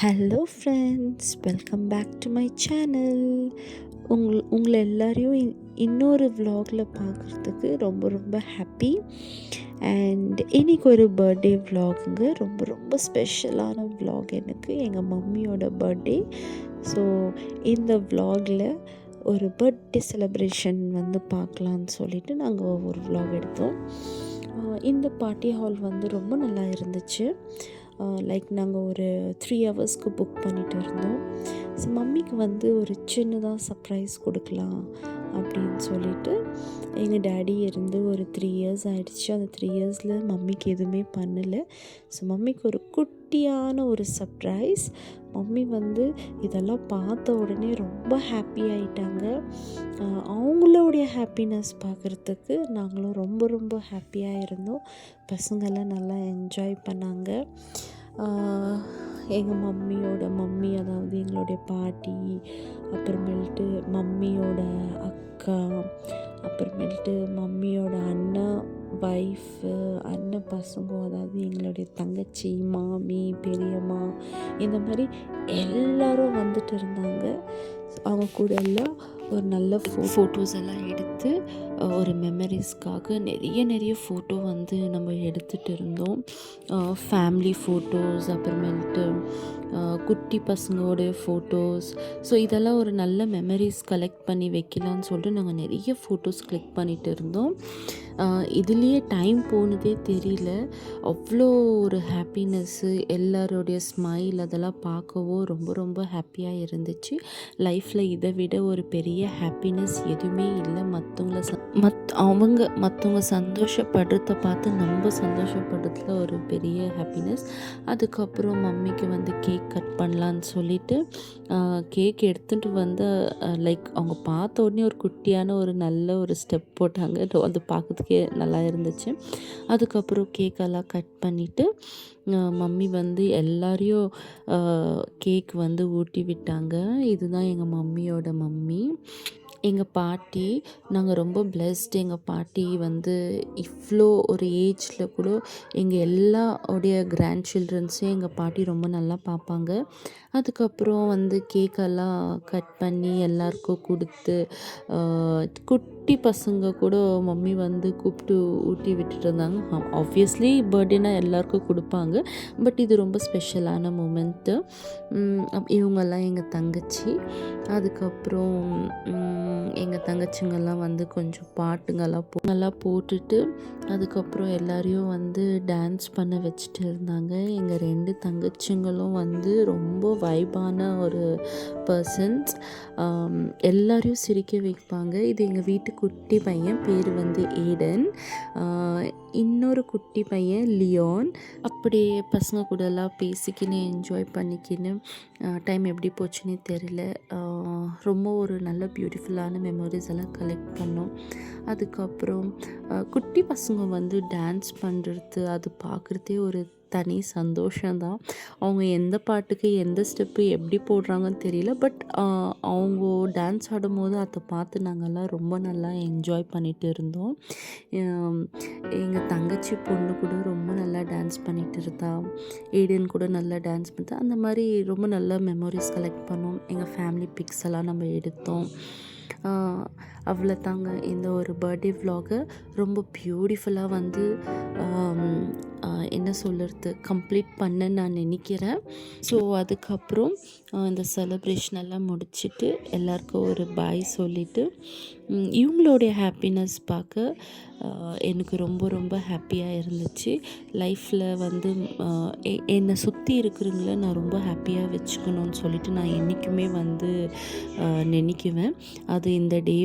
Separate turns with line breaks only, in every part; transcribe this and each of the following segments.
Hello friends, welcome back to my channel. உங்களை எல்லாரையும் இன்னொரு vlogல பார்க்குறதுக்கு ரொம்ப ரொம்ப ஹாப்பி. அண்ட் இன்றைக்கி ஒரு பர்த்டே vlogங்க, ரொம்ப ரொம்ப ஸ்பெஷலான vlog. எனக்கு எங்கள் மம்மியோட பர்த்டே. ஸோ இந்த vlogல ஒரு பர்த்டே செலிப்ரேஷன் பார்க்கலான்னு சொல்லிட்டு நாங்கள் ஒரு vlog எடுத்தோம். இந்த பார்ட்டி ஹால் ரொம்ப நல்லா இருந்துச்சு. லைக் நாங்கள் ஒரு 3 ஹவர்ஸ்க்கு புக் பண்ணிட்டு இருந்தோம். ஸோ மம்மிக்கு ஒரு சின்னதாக சர்ப்ரைஸ் கொடுக்கலாம் அப்படின்னு சொல்லிட்டு எங்கள் டேடி இருந்து ஒரு 3 இயர்ஸ் ஆகிடுச்சு. அந்த 3 இயர்ஸில் மம்மிக்கு எதுவுமே பண்ணலை. ஸோ மம்மிக்கு ஒரு குட்டியான ஒரு சர்ப்ரைஸ். மம்மி இதெல்லாம் பார்த்த உடனே ரொம்ப ஹாப்பி ஆகிட்டாங்க. அவங்களுடைய ஹாப்பினஸ் பார்க்குறதுக்கு நாங்களும் ரொம்ப ரொம்ப ஹாப்பியாக இருந்தோம். பசங்கள்லாம் நல்லா என்ஜாய் பண்ணாங்க. எங்கள் மம்மியோட மம்மி, அதாவது எங்களுடைய பாட்டி, அப்புறமேல்ட்டு மம்மியோட அக்கா, அப்புறமேல்ட்டு மம்மியோட அண்ணா ஒய்ஃபு, அண்ணன் பசங்க, அதாவது எங்களுடைய தங்கச்சி, மாமி, பெரியம்மா, இந்த மாதிரி எல்லோரும் வந்துட்டு இருந்தாங்க. அவங்க கூட எல்லாம் ஒரு நல்ல ஃபோட்டோஸ் எல்லாம் எடுத்து ஒரு மெமரிஸ்க்காக நிறைய ஃபோட்டோ நம்ம எடுத்துகிட்டு இருந்தோம். ஃபேமிலி ஃபோட்டோஸ், அப்புறமேல்ட்டு குட்டி பசங்களோடைய ஃபோட்டோஸ். ஸோ இதெல்லாம் ஒரு நல்ல மெமரிஸ் கலெக்ட் பண்ணி வைக்கலான்னு சொல்லிட்டு நாங்கள் நிறைய ஃபோட்டோஸ் கிளிக் பண்ணிகிட்டு இருந்தோம். இதுலேயே டைம் போனதே தெரியல. அவ்வளோ ஒரு ஹாப்பினஸ்ஸு, எல்லாரோடைய ஸ்மைல், அதெல்லாம் பார்க்கவோ ரொம்ப ரொம்ப ஹாப்பியாக இருந்துச்சு. லைஃப்பில் இதை விட ஒரு பெரிய ஹாப்பினஸ் எதுவுமே இல்லை. மற்றவங்க சந்தோஷப்படுறத பார்த்து நம்ம சந்தோஷப்படுறதுல ஒரு பெரிய ஹாப்பினஸ். அதுக்கப்புறம் மம்மிக்கு கேக் கட் பண்ணலான்னு சொல்லிட்டு கேக் எடுத்துகிட்டு லைக் அவங்க பார்த்த உடனே ஒரு குட்டியான ஒரு நல்ல ஒரு ஸ்டெப் போட்டாங்க. அது பார்க்கறதுக்கே நல்லா இருந்துச்சு. அதுக்கப்புறம் கேக்கெல்லாம் கட் பண்ணிவிட்டு மம்மி எல்லாரையும் கேக் ஊட்டி விட்டாங்க. இதுதான் எங்கள் மம்மியோட மம்மி. எங்கள் பாட்டி, நாங்கள் ரொம்ப பிளெஸ்ட். எங்கள் பாட்டி இவ்வளோ ஒரு ஏஜில் கூட எங்கள் எல்லாருடைய கிராண்ட் சில்ட்ரன்ஸையும் எங்கள் பாட்டி ரொம்ப நல்லா பார்ப்பாங்க. அதுக்கப்புறம் கேக்கெல்லாம் கட் பண்ணி எல்லாருக்கும் கொடுத்து, குட்டி பசங்க கூட மம்மி கூப்பிட்டு ஊட்டி விட்டுட்டு இருந்தாங்க. ஆப்வியஸ்லி பர்த்டேனா எல்லாருக்கும் கொடுப்பாங்க, பட் இது ரொம்ப ஸ்பெஷலான மூமெண்ட்டு. இவங்கெல்லாம் எங்கள் தங்கச்சி. அதுக்கப்புறம் எங்கள் தங்கச்சிங்கெல்லாம் கொஞ்சம் பாட்டுங்கெல்லாம் போட்டுட்டு அதுக்கப்புறம் எல்லாரையும் டான்ஸ் பண்ண வச்சுட்டு இருந்தாங்க. எங்கள் 2 தங்கச்சிங்களும் ரொம்ப வைபான ஒரு பர்சன்ஸ். எல்லாரையும் சிரிக்க வைப்பாங்க. இது எங்கள் வீட்டு குட்டி பையன், பேர் ஏடன். இன்னொரு குட்டி பையன் லியோன். அப்படியே பசங்க கூடலாம் பேசிக்கின்னு என்ஜாய் பண்ணிக்கின்னு டைம் எப்படி போச்சுன்னே தெரியல. ரொம்ப ஒரு நல்ல பியூட்டிஃபுல்லான மெமரிஸ் எல்லாம் கலெக்ட் பண்ணோம். அதுக்கப்புறம் குட்டி பசங்க டான்ஸ் பண்ணுறது, அது பார்க்குறதே ஒரு தனி சந்தோஷம்தான். அவங்க எந்த பாட்டுக்கு எந்த ஸ்டெப்பு எப்படி போடுறாங்கன்னு தெரியல, பட் அவங்க டான்ஸ் ஆடும்போது அதை பார்த்து நாங்கள்லாம் ரொம்ப நல்லா என்ஜாய் பண்ணிகிட்டு இருந்தோம். எங்கள் தங்கச்சி பொண்ணு கூட ரொம்ப நல்லா டான்ஸ் பண்ணிகிட்டு இருந்தா. ஏடன் கூட நல்லா டான்ஸ் பண்ணிட்டா. அந்த மாதிரி ரொம்ப நல்ல மெமரிஸ் கலெக்ட் பண்ணோம். எங்கள் ஃபேமிலி பிக்ஸ் எல்லாம் நம்ம எடுத்தோம். அவ்வளோ தாங்க இந்த ஒரு பர்த்டே vlog-அ ரொம்ப பியூட்டிஃபுல்லாக என்ன சொல்கிறது, கம்ப்ளீட் பண்ண நான் நினைக்கிறேன். ஸோ அதுக்கப்புறம் இந்த செலிப்ரேஷன் எல்லாம் முடிச்சுட்டு எல்லாருக்கும் ஒரு பாய் சொல்லிவிட்டு இவங்களுடைய ஹாப்பினஸ் பார்க்க எனக்கு ரொம்ப ரொம்ப ஹாப்பியாக இருந்துச்சு. லைஃப்பில் என்னை சுற்றி இருக்கிறவங்கள நான் ரொம்ப ஹாப்பியாக வச்சுக்கணும்னு சொல்லிட்டு நான் என்றைக்குமே நினைக்குவேன். அது இந்த டே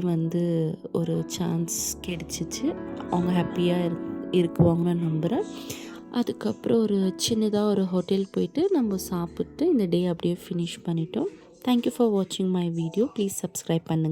ஒரு சான்ஸ் கிடைச்சிச்சு. அவங்க ஹாப்பியாக இருக்குவாங்கன்னு நம்புகிறேன். அதுக்கப்புறம் ஒரு சின்னதாக ஒரு ஹோட்டல் போயிட்டு நம்ம சாப்பிட்டு இந்த டே அப்படியே ஃபினிஷ் பண்ணிட்டோம். தேங்க்யூ ஃபார் வாட்சிங் மை வீடியோ. ப்ளீஸ் சப்ஸ்கிரைப் பண்ணுங்கள்.